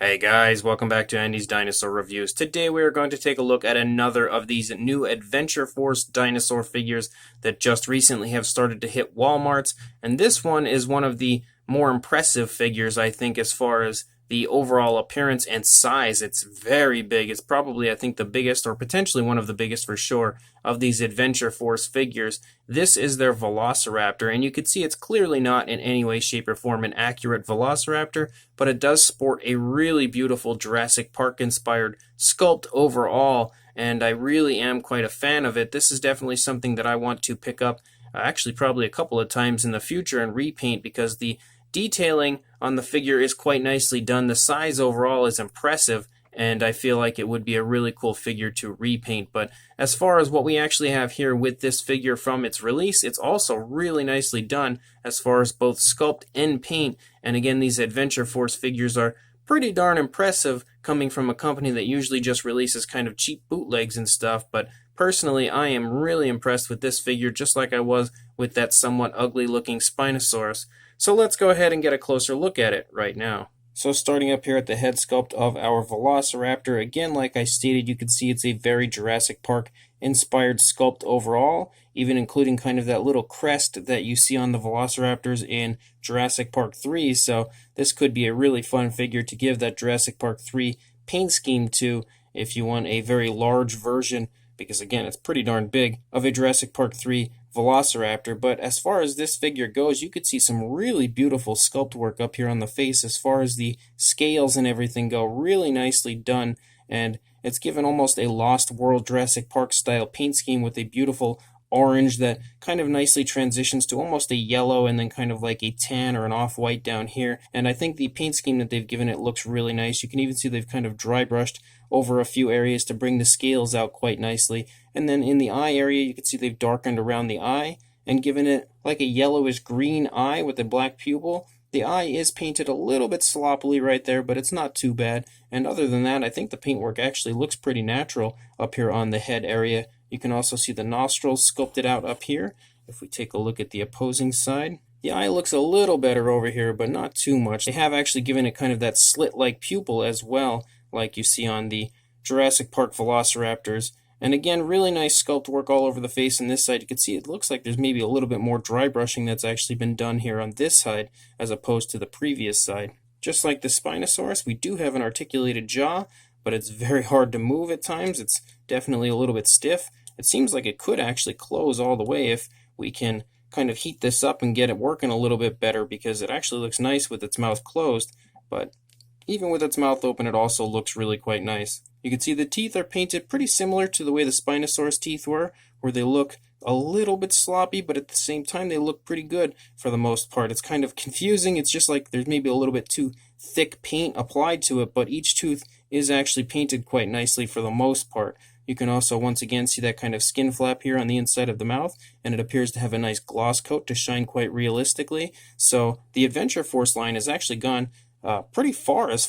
Hey guys, welcome back to Andy's Dinosaur Reviews. Today we are going to take a look at another of these new Adventure Force dinosaur figures that just recently have started to hit Walmarts, and this one is one of the more impressive figures, I think, as far as the overall appearance and size. It's very big. It's probably, I think, the biggest, or potentially one of the biggest for sure, of these Adventure Force figures. This is their Velociraptor, and you can see it's clearly not in any way, shape, or form an accurate Velociraptor, but it does sport a really beautiful Jurassic Park inspired sculpt overall, and I really am quite a fan of it. This is definitely something that I want to pick up, actually probably a couple of times in the future and repaint, because the detailing on the figure is quite nicely done. The size overall is impressive, and I feel like it would be a really cool figure to repaint. But as far as what we actually have here with this figure from its release, it's also really nicely done as far as both sculpt and paint. And again, these Adventure Force figures are pretty darn impressive coming from a company that usually just releases kind of cheap bootlegs and stuff. But personally, I am really impressed with this figure, just like I was with that somewhat ugly looking Spinosaurus. So let's go ahead and get a closer look at it right now. So starting up here at the head sculpt of our Velociraptor, again, like I stated, you can see it's a very Jurassic Park inspired sculpt overall, even including kind of that little crest that you see on the Velociraptors in Jurassic Park 3. So this could be a really fun figure to give that Jurassic Park 3 paint scheme to if you want a very large version, because again, it's pretty darn big, of a Jurassic Park 3 Velociraptor. But as far as this figure goes, you could see some really beautiful sculpt work up here on the face as far as the scales and everything go. Really nicely done, and it's given almost a Lost World Jurassic Park style paint scheme with a beautiful orange that kind of nicely transitions to almost a yellow and then kind of like a tan or an off-white down here. And I think the paint scheme that they've given it looks really nice. You can even see they've kind of dry brushed over a few areas to bring the scales out quite nicely. And then in the eye area, you can see they've darkened around the eye and given it like a yellowish green eye with a black pupil. The eye is painted a little bit sloppily right there, but it's not too bad. And other than that, I think the paintwork actually looks pretty natural up here on the head area. You can also see the nostrils sculpted out up here. If we take a look at the opposing side, the eye looks a little better over here, but not too much. They have actually given it kind of that slit-like pupil as well, like you see on the Jurassic Park Velociraptors. And again, really nice sculpt work all over the face on this side. You can see it looks like there's maybe a little bit more dry brushing that's actually been done here on this side as opposed to the previous side. Just like the Spinosaurus, we do have an articulated jaw, but it's very hard to move at times. It's definitely a little bit stiff. It seems like it could actually close all the way if we can kind of heat this up and get it working a little bit better, because it actually looks nice with its mouth closed, but even with its mouth open, it also looks really quite nice. You can see the teeth are painted pretty similar to the way the Spinosaurus teeth were, where they look a little bit sloppy, but at the same time they look pretty good for the most part. It's kind of confusing. It's just like there's maybe a little bit too thick paint applied to it, but each tooth is actually painted quite nicely for the most part. You can also once again see that kind of skin flap here on the inside of the mouth, and it appears to have a nice gloss coat to shine quite realistically. So the Adventure Force line has actually gone pretty far as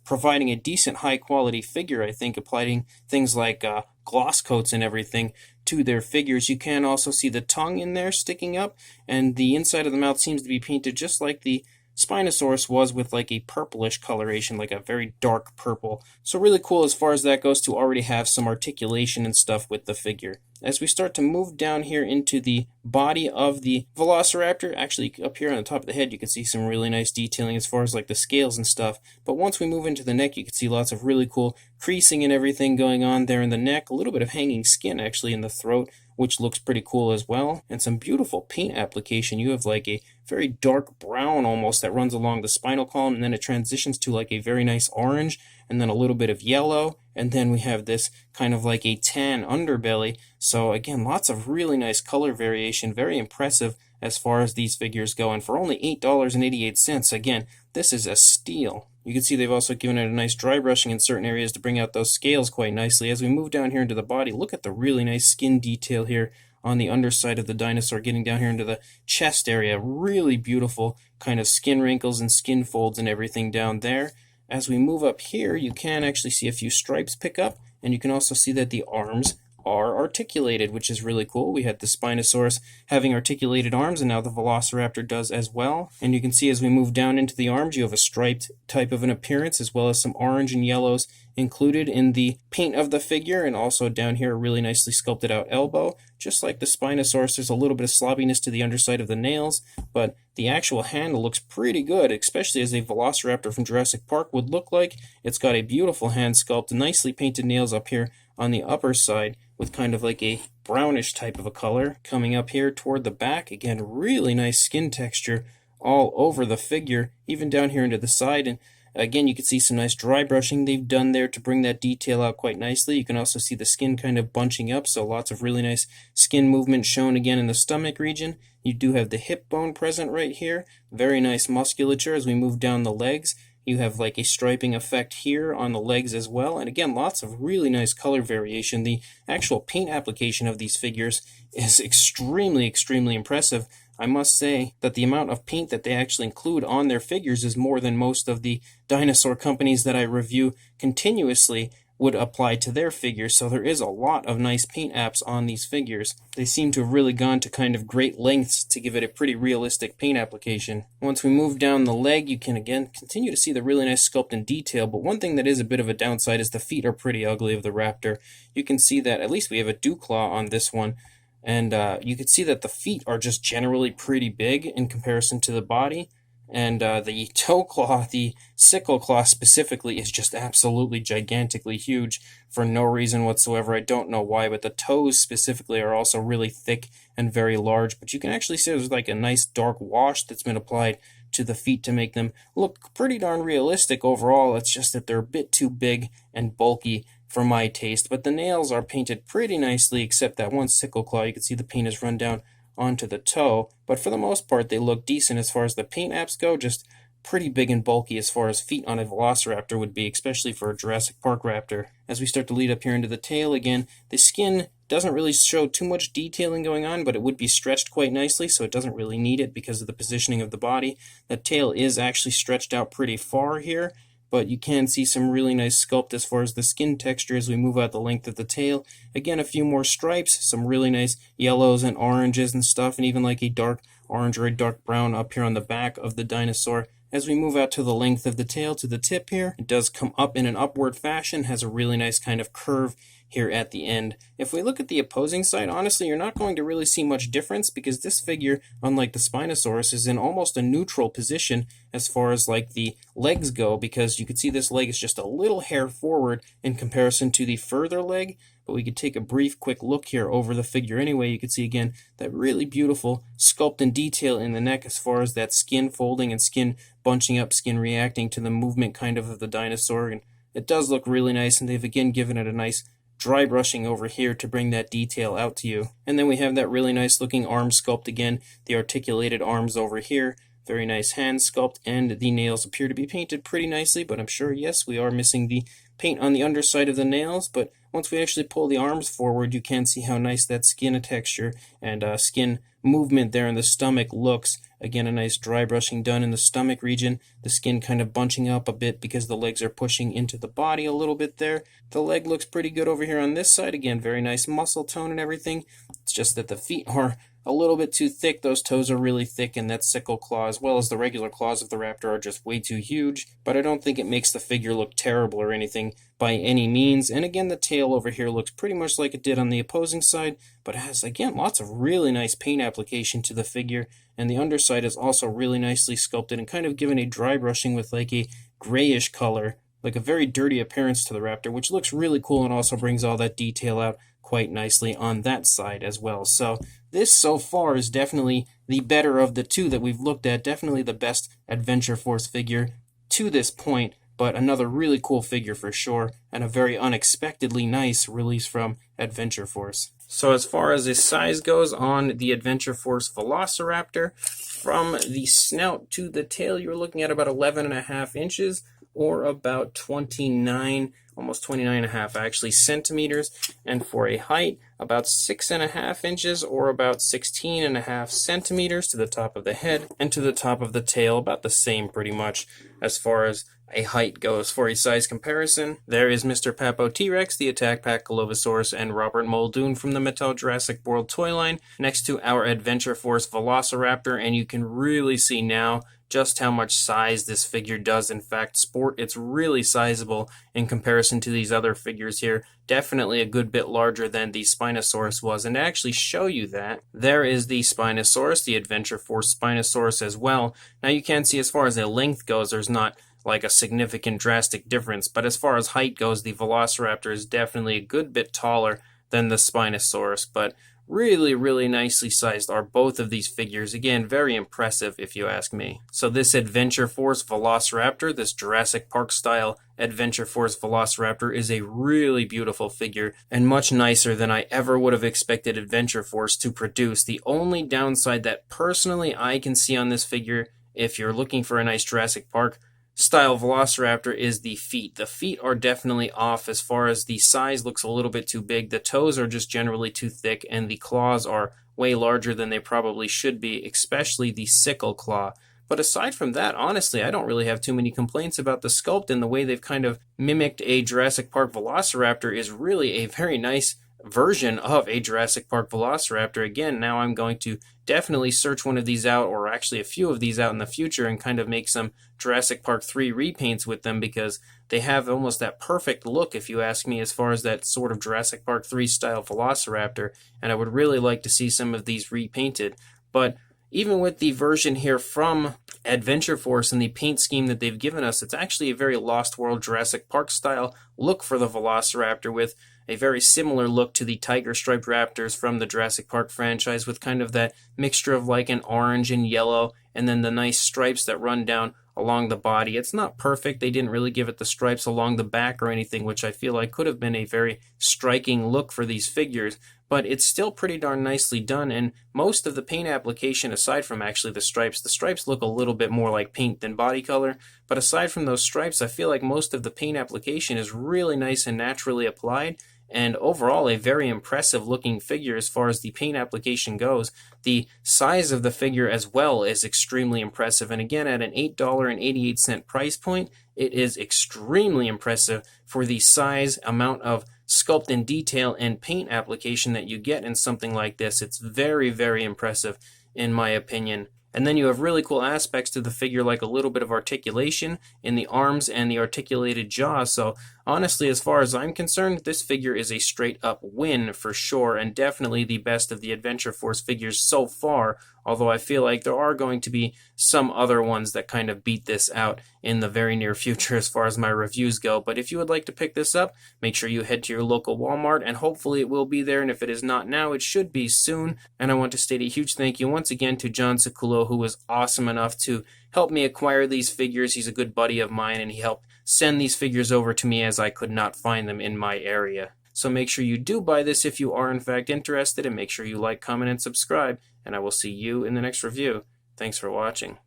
providing a decent high quality figure, I think, applying things like gloss coats and everything to their figures. You can also see the tongue in there sticking up, and the inside of the mouth seems to be painted just like the Spinosaurus was, with like a purplish coloration, like a very dark purple. So really cool as far as that goes to already have some articulation and stuff with the figure. As we start to move down here into the body of the Velociraptor, actually up here on the top of the head you can see some really nice detailing as far as like the scales and stuff. But once we move into the neck, you can see lots of really cool creasing and everything going on there in the neck. A little bit of hanging skin actually in the throat, which looks pretty cool as well. And some beautiful paint application. You have like a very dark brown almost that runs along the spinal column, and then it transitions to like a very nice orange, and then a little bit of yellow, and then we have this kind of like a tan underbelly. So again, lots of really nice color variation, very impressive as far as these figures go, and for only $8.88, again, this is a steal. You can see they've also given it a nice dry brushing in certain areas to bring out those scales quite nicely. As we move down here into the body, look at the really nice skin detail here on the underside of the dinosaur, getting down here into the chest area. Really beautiful kind of skin wrinkles and skin folds and everything down there. As we move up here, you can actually see a few stripes pick up, and you can also see that the arms are articulated, which is really cool. We had the Spinosaurus having articulated arms, and now the Velociraptor does as well. And you can see as we move down into the arms, you have a striped type of an appearance, as well as some orange and yellows included in the paint of the figure, and also down here a really nicely sculpted out elbow. Just like the Spinosaurus, there's a little bit of sloppiness to the underside of the nails, but the actual handle looks pretty good, especially as a Velociraptor from Jurassic Park would look like. It's got a beautiful hand sculpt, nicely painted nails up here on the upper side with kind of like a brownish type of a color coming up here toward the back. Again, really nice skin texture all over the figure, even down here into the side. And again, you can see some nice dry brushing they've done there to bring that detail out quite nicely. You can also see the skin kind of bunching up, so lots of really nice skin movement shown again in the stomach region. You do have the hip bone present right here. Very nice musculature as we move down the legs. You have like a striping effect here on the legs as well. And again, lots of really nice color variation. The actual paint application of these figures is extremely, extremely impressive. I must say that the amount of paint that they actually include on their figures is more than most of the dinosaur companies that I review continuously would apply to their figures, so there is a lot of nice paint apps on these figures. They seem to have really gone to kind of great lengths to give it a pretty realistic paint application. Once we move down the leg, you can again continue to see the really nice sculpt and detail, but one thing that is a bit of a downside is the feet are pretty ugly of the raptor. You can see that at least we have a dew claw on this one, and you can see that the feet are just generally pretty big in comparison to the body. And the toe claw, the sickle claw specifically, is just absolutely gigantically huge for no reason whatsoever. I don't know why, but the toes specifically are also really thick and very large. But you can actually see there's like a nice dark wash that's been applied to the feet to make them look pretty darn realistic overall. It's just that they're a bit too big and bulky for my taste. But the nails are painted pretty nicely, except that one sickle claw. You can see the paint has run down onto the toe, but for the most part they look decent as far as the paint apps go, just pretty big and bulky as far as feet on a Velociraptor would be, especially for a Jurassic Park raptor. As we start to lead up here into the tail again, the skin doesn't really show too much detailing going on, but it would be stretched quite nicely, so it doesn't really need it because of the positioning of the body. The tail is actually stretched out pretty far here, but you can see some really nice sculpt as far as the skin texture as we move out the length of the tail. Again, a few more stripes, some really nice yellows and oranges and stuff, and even like a dark orange or a dark brown up here on the back of the dinosaur. As we move out to the length of the tail to the tip here, it does come up in an upward fashion, has a really nice kind of curve here at the end. If we look at the opposing side, honestly, you're not going to really see much difference because this figure, unlike the Spinosaurus, is in almost a neutral position as far as like the legs go, because you can see this leg is just a little hair forward in comparison to the further leg. But we could take a brief quick look here over the figure anyway. You can see again that really beautiful sculpt and detail in the neck as far as that skin folding and skin bunching up, skin reacting to the movement kind of the dinosaur. And it does look really nice, and they've again given it a nice dry brushing over here to bring that detail out to you. And then we have that really nice looking arm sculpt again, the articulated arms over here. Very nice hand sculpt, and the nails appear to be painted pretty nicely, but I'm sure, yes, we are missing the paint on the underside of the nails. But once we actually pull the arms forward, you can see how nice that skin texture and skin movement there in the stomach looks. Again, a nice dry brushing done in the stomach region. The skin kind of bunching up a bit because the legs are pushing into the body a little bit there. The leg looks pretty good over here on this side. Again, very nice muscle tone and everything. It's just that the feet are a little bit too thick. Those toes are really thick, and that sickle claw as well as the regular claws of the raptor are just way too huge. But I don't think it makes the figure look terrible or anything by any means. And again, the tail over here looks pretty much like it did on the opposing side, but it has, again, lots of really nice paint application to the figure. And the underside is also really nicely sculpted and kind of given a dry brushing with like a grayish color, like a very dirty appearance to the raptor, which looks really cool and also brings all that detail out quite nicely on that side as well. So this so far is definitely the better of the two that we've looked at, definitely the best Adventure Force figure to this point, but another really cool figure for sure, and a very unexpectedly nice release from Adventure Force. So as far as his size goes on the Adventure Force Velociraptor, from the snout to the tail, you're looking at about 11.5 inches, or about 29, almost 29.5 actually centimeters, and for a height about 6.5 inches, or about 16.5 centimeters to the top of the head, and to the top of the tail about the same pretty much as far as a height goes. For a size comparison, there is Mr. Papo T-Rex, the Attack Pack Dilophosaurus, and Robert Muldoon from the Mattel Jurassic World toy line, next to our Adventure Force Velociraptor, and you can really see now just how much size this figure does in fact sport. It's really sizable in comparison to these other figures here. Definitely a good bit larger than the Spinosaurus was. And to actually show you that, there is the Spinosaurus, the Adventure Force Spinosaurus as well. Now you can see as far as the length goes, there's not like a significant drastic difference, but as far as height goes, the Velociraptor is definitely a good bit taller than the Spinosaurus, but really nicely sized are both of these figures. Again, very impressive if you ask me. So this Adventure Force Velociraptor, this Jurassic Park style Adventure Force Velociraptor, is a really beautiful figure and much nicer than I ever would have expected Adventure Force to produce. The only downside that personally I can see on this figure, if you're looking for a nice Jurassic Park style Velociraptor, is the feet. The feet are definitely off as far as the size looks a little bit too big. The toes are just generally too thick, and the claws are way larger than they probably should be, especially the sickle claw. But aside from that, honestly, I don't really have too many complaints about the sculpt, and the way they've kind of mimicked a Jurassic Park Velociraptor is really a very nice version of a Jurassic Park Velociraptor. Again, now I'm going to definitely search one of these out, or actually a few of these out in the future, and kind of make some Jurassic Park 3 repaints with them, because they have almost that perfect look, if you ask me, as far as that sort of Jurassic Park 3 style Velociraptor, and I would really like to see some of these repainted. But even with the version here from Adventure Force and the paint scheme that they've given us, it's actually a very Lost World Jurassic Park style look for the Velociraptor, with a very similar look to the tiger striped raptors from the Jurassic Park franchise, with kind of that mixture of like an orange and yellow, and then the nice stripes that run down along the body. It's not perfect. They didn't really give it the stripes along the back or anything, which I feel like could have been a very striking look for these figures, but it's still pretty darn nicely done. And most of the paint application, aside from actually the stripes look a little bit more like paint than body color, but aside from those stripes, I feel like most of the paint application is really nice and naturally applied, and overall a very impressive looking figure as far as the paint application goes. The size of the figure as well is extremely impressive, and again, at an $8.88 price point, it is extremely impressive for the size, amount of sculpt and detail and paint application that you get in something like this. It's very impressive in my opinion. And then you have really cool aspects to the figure, like a little bit of articulation in the arms and the articulated jaw. So honestly, as far as I'm concerned, this figure is a straight up win for sure, and definitely the best of the Adventure Force figures so far, although I feel like there are going to be some other ones that kind of beat this out in the very near future as far as my reviews go. But if you would like to pick this up, make sure you head to your local Walmart, and hopefully it will be there, and if it is not now, it should be soon. And I want to state a huge thank you once again to John Saculo, who was awesome enough to help me acquire these figures. He's a good buddy of mine, and he helped send these figures over to me as I could not find them in my area. So make sure you do buy this if you are in fact interested, and make sure you like, comment, and subscribe, and I will see you in the next review. Thanks for watching.